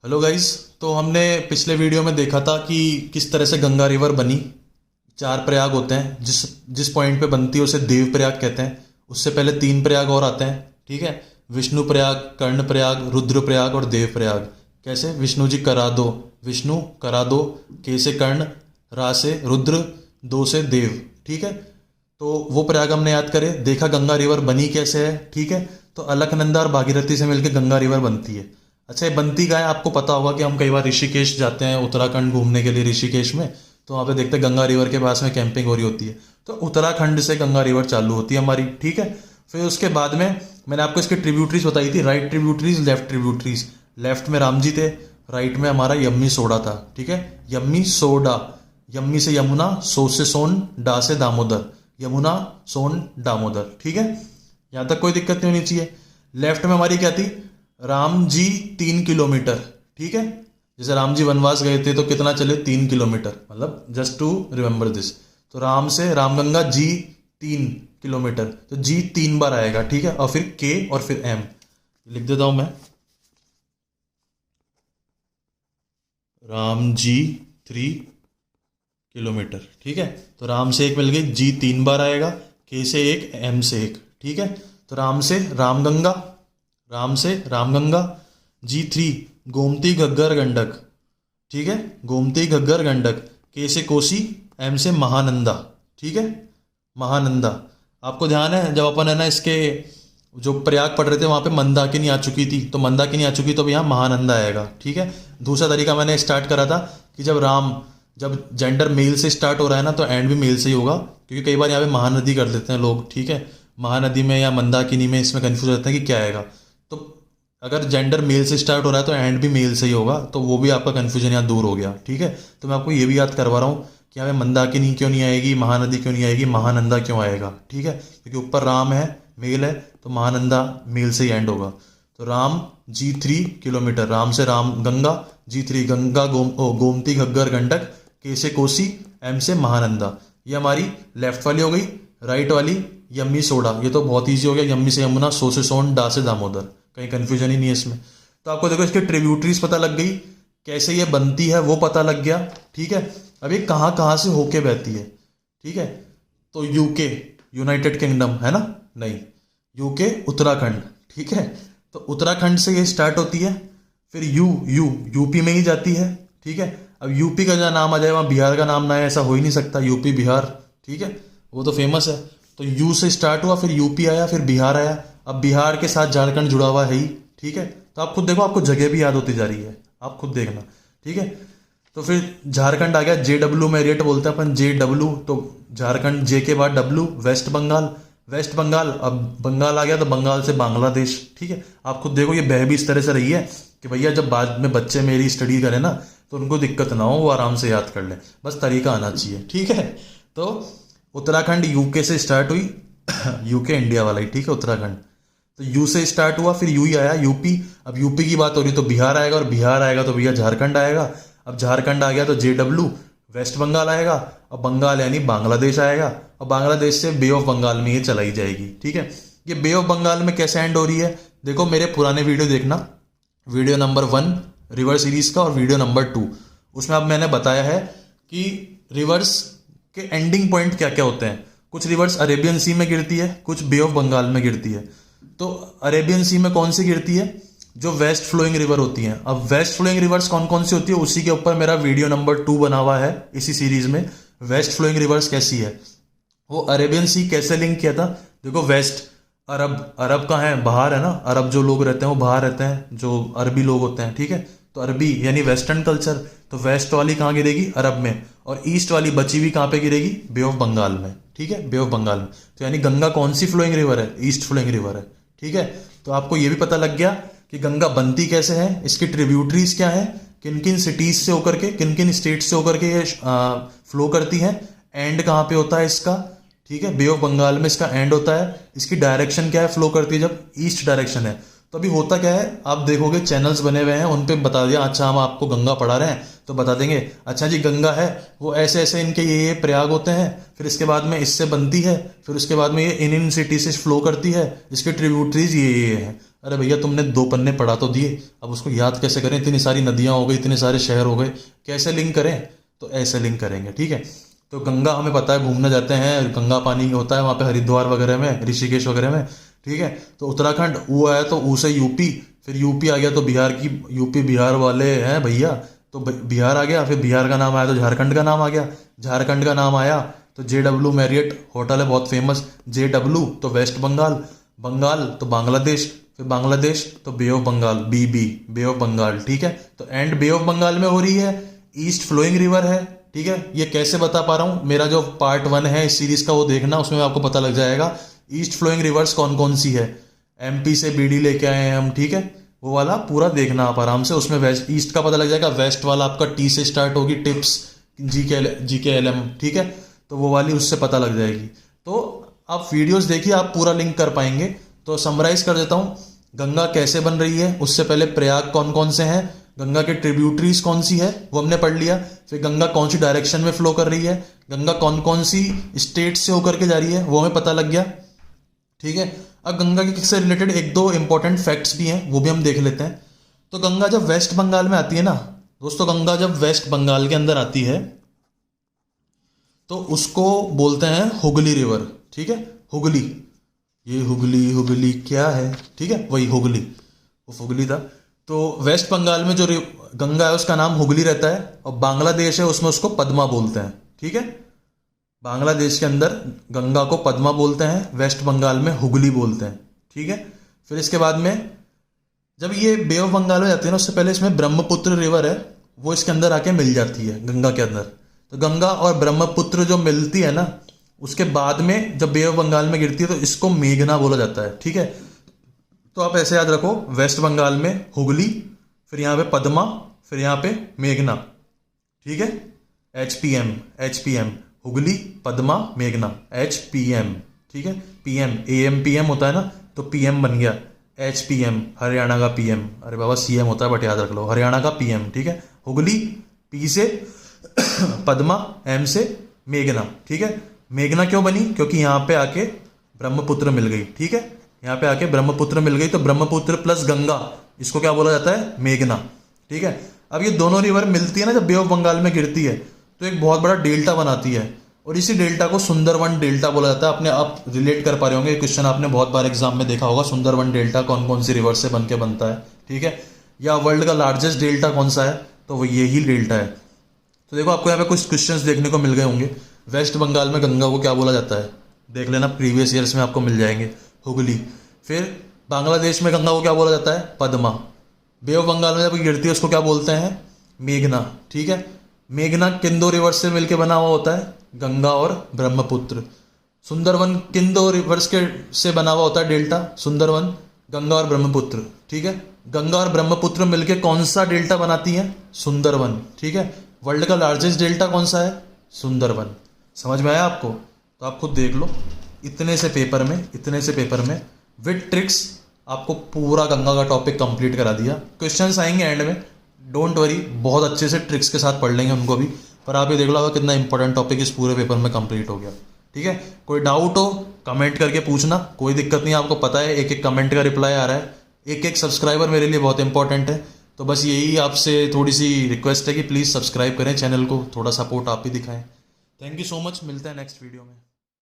Hello guys. तो हमने पिछले वीडियो में देखा था कि किस तरह से गंगा रिवर बनी। चार प्रयाग होते हैं, जिस जिस पॉइंट पे बनती है उसे देव प्रयाग कहते हैं। उससे पहले तीन प्रयाग और आते हैं, ठीक है। विष्णु प्रयाग, कर्ण प्रयाग, रुद्र प्रयाग और देव प्रयाग। कैसे? विष्णु जी करा दो, विष्णु करा दो, के से कर्ण, रा से रुद्र, दो से देव, ठीक है। तो वो प्रयाग हमने याद करे, देखा गंगा रिवर बनी कैसे है, ठीक है। तो अलकनंदा और भागीरथी से मिलकर गंगा रिवर बनती है। अच्छा, ये बनती कहाँ है? आपको पता होगा कि हम कई बार ऋषिकेश जाते हैं उत्तराखंड घूमने के लिए। ऋषिकेश में तो वहाँ पे देखते हैं गंगा रिवर के पास में कैंपिंग हो रही होती है। तो उत्तराखंड से गंगा रिवर चालू होती है हमारी, ठीक है। फिर उसके बाद में मैंने आपको इसकी ट्रिब्यूटरीज बताई थी, right tributaries, left tributaries. Left में राम जी थे, राइट में हमारा यम्मी सोडा था, ठीक है। यम्मी सोडा, यम्मी से यमुना, सो से सोन, डा से दामोदर, यमुना सोन दामोदर, ठीक है। यहां तक कोई दिक्कत नहीं होनी चाहिए। लेफ्ट में हमारी क्या थी? राम जी 3 किलोमीटर, ठीक है। जैसे राम जी वनवास गए थे तो कितना चले? 3 किलोमीटर, मतलब जस्ट टू रिमेंबर दिस। तो राम से रामगंगा जी 3 किलोमीटर, तो जी 3 बार आएगा, ठीक है। और फिर के और फिर एम लिख देता हूं मैं। राम जी 3 किलोमीटर, ठीक है। तो राम से एक मिल गई, जी 3 बार आएगा, के से एक, एम से एक, ठीक है। तो राम से रामगंगा, राम से रामगंगा, जी 3 गोमती घग्गर गंडक, ठीक है। गोमती घग्गर गंडक, के से कोसी, एम से महानंदा, ठीक है। महानंदा। आपको ध्यान है जब अपन है ना इसके जो प्रयाग पढ़ रहे थे वहां पे मंदाकिनी आ चुकी थी, तो मंदाकिनी आ चुकी तो अब यहाँ महानंदा आएगा, ठीक है। दूसरा तरीका मैंने स्टार्ट करा था कि जब जेंडर मेल से स्टार्ट हो रहा है ना तो एंड भी मेल से ही होगा, क्योंकि कई बार यहाँ पे महानदी कर देते हैं लोग, ठीक है। महानदी में या मंदाकिनी में इसमें कंफ्यूज रहते हैं कि क्या आएगा। तो अगर जेंडर मेल से स्टार्ट हो रहा है तो एंड भी मेल से ही होगा, तो वो भी आपका कंफ्यूजन यहाँ दूर हो गया, ठीक है। तो मैं आपको ये भी याद करवा रहा हूँ कि यहाँ पे मंदाकिनी क्यों नहीं आएगी, महानदी क्यों नहीं आएगी, महानंदा क्यों आएगा, ठीक है। क्योंकि ऊपर राम है, मेल है, तो महानंदा मेल से ही एंड होगा। तो राम जी 3 किलोमीटर, राम से राम गंगा, जी 3 गंगा, गोमती घग्गर गंडक, के से कोसी, एम से महानंदा। ये हमारी लेफ्ट वाली हो गई। राइट वाली यम्मी सोडा, ये तो बहुत ईजी हो गया, यम्मी से यमुना, सो से सोन, डा से दामोदर, कहीं कंफ्यूजन ही नहीं है इसमें। तो आपको देखो इसके ट्रिब्यूटरीज पता लग गई, कैसे ये बनती है वो पता लग गया, ठीक है। अब ये कहाँ कहाँ से होके बहती है, ठीक है। तो यूके यूनाइटेड किंगडम है ना, नहीं, यूके उत्तराखंड, ठीक है। तो उत्तराखंड से ये स्टार्ट होती है, फिर यूपी में ही जाती है, ठीक है। अब यूपी का जहाँ नाम आ जाए वहाँ बिहार का नाम ना आए, ऐसा हो ही नहीं सकता, यूपी बिहार, ठीक है, वो तो फेमस है। तो यू से स्टार्ट हुआ, फिर यूपी आया, फिर बिहार आया। अब बिहार के साथ झारखंड जुड़ा हुआ है ही, ठीक है। तो आप खुद देखो, आपको जगह भी याद होती जा रही है, आप खुद देखना, ठीक है। तो फिर झारखंड आ गया, JW में एरिएट बोलते हैं अपन, JW। तो झारखंड जे के बाद W, West Bengal, West Bengal. अब बंगाल आ गया तो बंगाल से बांग्लादेश, ठीक है। आप खुद देखो, ये बह भी इस तरह से रही है कि भैया जब बाद में बच्चे मेरी स्टडी करें ना तो उनको दिक्कत ना हो, वो आराम से याद कर ले, बस तरीका आना चाहिए, ठीक है। तो उत्तराखंड यूके से स्टार्ट हुई, यूके इंडिया वाला ही, ठीक है, उत्तराखंड। तो यू से स्टार्ट हुआ, फिर यू ही आया, यूपी। अब यूपी की बात हो रही तो बिहार आएगा, और बिहार आएगा तो भैया झारखंड आएगा। अब झारखंड आ गया तो JW, वेस्ट बंगाल आएगा। अब बंगाल यानी बांग्लादेश आएगा, और बांग्लादेश से बे ऑफ बंगाल में ये चलाई जाएगी, ठीक है। ये बे ऑफ बंगाल में कैसे एंड हो रही है? देखो मेरे पुराने वीडियो देखना, वीडियो नंबर 1 रिवर सीरीज का और वीडियो नंबर 2, उसमें अब मैंने बताया है कि रिवर्स के एंडिंग पॉइंट क्या क्या होते हैं। कुछ रिवर्स अरेबियन सी में गिरती है, कुछ बे ऑफ बंगाल में गिरती है। तो अरेबियन सी में कौन सी गिरती है? जो वेस्ट फ्लोइंग रिवर होती हैं। अब वेस्ट फ्लोइंग रिवर्स कौन कौन सी होती है, उसी के ऊपर मेरा वीडियो नंबर 2 बना हुआ है इसी सीरीज में। वेस्ट फ्लोइंग रिवर्स कैसी है, वो अरेबियन सी कैसे लिंक किया था? देखो वेस्ट, अरब, अरब कहाँ है? बाहर है ना, अरब जो लोग रहते हैं वो बाहर रहते हैं, जो अरबी लोग होते हैं, ठीक है। तो अरबी यानी वेस्टर्न कल्चर, तो वेस्ट वाली कहाँ गिरेगी? अरब में। और ईस्ट वाली बची हुई कहाँ पे गिरेगी? बे ऑफ बंगाल में, ठीक है, बे ऑफ बंगाल में। तो यानी गंगा कौन सी फ्लोइंग रिवर है? ईस्ट फ्लोइंग रिवर है, ठीक है। तो आपको ये भी पता लग गया कि गंगा बनती कैसे है, इसकी ट्रिब्यूटरीज क्या है, किन किन सिटीज से होकर के, किन किन स्टेट से होकर के ये फ्लो करती है, एंड कहाँ पे होता है इसका, ठीक है, बे ऑफ बंगाल में इसका एंड होता है। इसकी डायरेक्शन क्या है, फ्लो करती है जब ईस्ट डायरेक्शन है। तो अभी होता क्या है, आप देखोगे चैनल्स बने हुए हैं उन पे बता दिया, अच्छा हम आपको गंगा पढ़ा रहे हैं तो बता देंगे, अच्छा जी गंगा है वो ऐसे ऐसे इनके ये प्रयाग होते हैं, फिर इसके बाद में इससे बनती है, फिर उसके बाद में ये इन सिटी से फ्लो करती है, इसके ट्रिब्यूटरीज ये हैं। अरे भैया तुमने 2 पन्ने पढ़ा तो दिए, अब उसको याद कैसे करें? इतनी सारी नदियाँ हो गई, इतने सारे शहर हो गए, कैसे लिंक करें? तो ऐसे लिंक करेंगे, ठीक है। तो गंगा हमें पता है, घूमने जाते हैं, गंगा पानी होता है वहाँ पे हरिद्वार वगैरह में, ऋषिकेश वगैरह में, ठीक है। तो उत्तराखंड ऊ आया तो ऊ से यूपी, फिर यूपी आ गया तो बिहार की, यूपी बिहार वाले हैं भैया, तो बिहार आ गया, फिर बिहार का नाम आया तो झारखंड का नाम आ गया, झारखंड का नाम आया तो JW मैरियट होटल है बहुत फेमस, JW तो वेस्ट बंगाल, बंगाल तो बांग्लादेश, फिर बांग्लादेश तो Bay of Bengal, BB Bay of Bengal, ठीक है। तो एंड बे ऑफ बंगाल में हो रही है, ईस्ट फ्लोइंग रिवर है, ठीक है। ये कैसे बता पा रहा हूँ? मेरा जो पार्ट 1 है इस सीरीज का वो देखना, उसमें आपको पता लग जाएगा ईस्ट फ्लोइंग रिवर्स कौन कौन सी है। MP से BD लेके आए हैं हम, ठीक है, वो वाला पूरा देखना आप आराम से, उसमें वेस्ट ईस्ट का पता लग जाएगा, वेस्ट वाला आपका T से स्टार्ट होगी, टिप्स GK LM, ठीक है, तो वो वाली उससे पता लग जाएगी। तो आप वीडियोस देखिए, आप पूरा लिंक कर पाएंगे। तो समराइज कर देता हूँ, गंगा कैसे बन रही है, उससे पहले प्रयाग कौन कौन से हैं, गंगा के ट्रिब्यूटरीज कौन सी है वो हमने पढ़ लिया, फिर गंगा कौन सी डायरेक्शन में फ्लो कर रही है, गंगा कौन कौन सी स्टेट से होकर के जा रही है वो हमें पता लग गया, ठीक है। अब गंगा के से रिलेटेड 1-2 इंपॉर्टेंट फैक्ट्स भी हैं, वो भी हम देख लेते हैं। तो गंगा जब वेस्ट बंगाल में आती है ना दोस्तों, गंगा जब वेस्ट बंगाल के अंदर आती है तो उसको बोलते हैं हुगली रिवर, ठीक है, हुगली, ये हुगली, हुगली क्या है, ठीक है, वही हुगली, वो हुगली था। तो वेस्ट बंगाल में जो गंगा है उसका नाम हुगली रहता है, और बांग्लादेश है उसमें उसको पद्मा बोलते हैं, ठीक है। बांग्लादेश के अंदर गंगा को पद्मा बोलते हैं, वेस्ट बंगाल में हुगली बोलते हैं, ठीक है। फिर इसके बाद में जब ये बे ऑफ बंगाल में जाती है ना, उससे पहले इसमें ब्रह्मपुत्र रिवर है, वो इसके अंदर आके मिल जाती है गंगा के अंदर। तो गंगा और ब्रह्मपुत्र जो मिलती है ना, उसके बाद में जब बे ऑफ बंगाल में गिरती है तो इसको मेघना बोला जाता है, ठीक है। तो आप ऐसे याद रखो, वेस्ट बंगाल में हुगली, फिर यहाँ पे पद्मा, फिर यहाँ पे मेघना, ठीक है, HPM हुगली, पद्मा, मेघना, HPM, ठीक है। PM AM PM होता है ना, तो PM बन गया HPM, हरियाणा का PM, अरे बाबा CM होता है बट याद रख लो, हरियाणा का PM, ठीक है। हुगली P से पद्मा, M से मेघना, ठीक है। मेघना क्यों बनी? क्योंकि यहाँ पे आके ब्रह्मपुत्र मिल गई, ठीक है, यहाँ पे आके ब्रह्मपुत्र मिल गई, तो ब्रह्मपुत्र प्लस गंगा, इसको क्या बोला जाता है? मेघना, ठीक है। अब ये दोनों रिवर मिलती है ना, जब बे ऑफ बंगाल में गिरती है तो एक बहुत बड़ा डेल्टा बनाती है, और इसी डेल्टा को सुंदरवन डेल्टा बोला जाता है। अपने आप रिलेट कर पा रहे होंगे, क्वेश्चन आपने बहुत बार एग्जाम में देखा होगा, सुंदरवन डेल्टा कौन कौन सी रिवर से बन के बनता है, ठीक है। या वर्ल्ड का लार्जेस्ट डेल्टा कौन सा है? तो वो यही डेल्टा है। तो देखो आपको यहाँ पे कुछ क्वेश्चंस देखने को मिल गए होंगे। वेस्ट बंगाल में गंगा को क्या बोला जाता है? देख लेना, प्रीवियस ईयर्स में आपको मिल जाएंगे, हुगली। फिर बांग्लादेश में गंगा को क्या बोला जाता है? पद्मा। बे ऑफ बंगाल में जब गिरती है उसको क्या बोलते हैं? मेघना, ठीक है। मेघना किन दो रिवर्स से मिलकर बना हुआ होता है? गंगा और ब्रह्मपुत्र। सुंदरवन किन दो रिवर्स के से बना हुआ होता है डेल्टा? सुंदरवन, गंगा और ब्रह्मपुत्र, ठीक है। गंगा और ब्रह्मपुत्र मिलकर कौन सा डेल्टा बनाती हैं? सुंदरवन, ठीक है। वर्ल्ड का लार्जेस्ट डेल्टा कौन सा है? सुंदरवन। समझ में आया आपको? तो आप खुद देख लो, इतने से पेपर में विद ट्रिक्स आपको पूरा गंगा का टॉपिक कंप्लीट करा दिया। क्वेश्चंस आएंगे एंड में, डोंट वरी, बहुत अच्छे से ट्रिक्स के साथ पढ़ लेंगे उनको भी। पर आप ये देख लो कितना इंपॉर्टेंट टॉपिक इस पूरे पेपर में कंप्लीट हो गया, ठीक है। कोई डाउट हो कमेंट करके पूछना, कोई दिक्कत नहीं, आपको पता है एक एक कमेंट का रिप्लाई आ रहा है, एक एक सब्सक्राइबर मेरे लिए बहुत इंपॉर्टेंट है। तो बस यही आपसे थोड़ी सी रिक्वेस्ट है कि प्लीज़ सब्सक्राइब करें चैनल को, थोड़ा सपोर्ट आप भी दिखाएं। थैंक यू सो मच, मिलते हैं नेक्स्ट वीडियो में।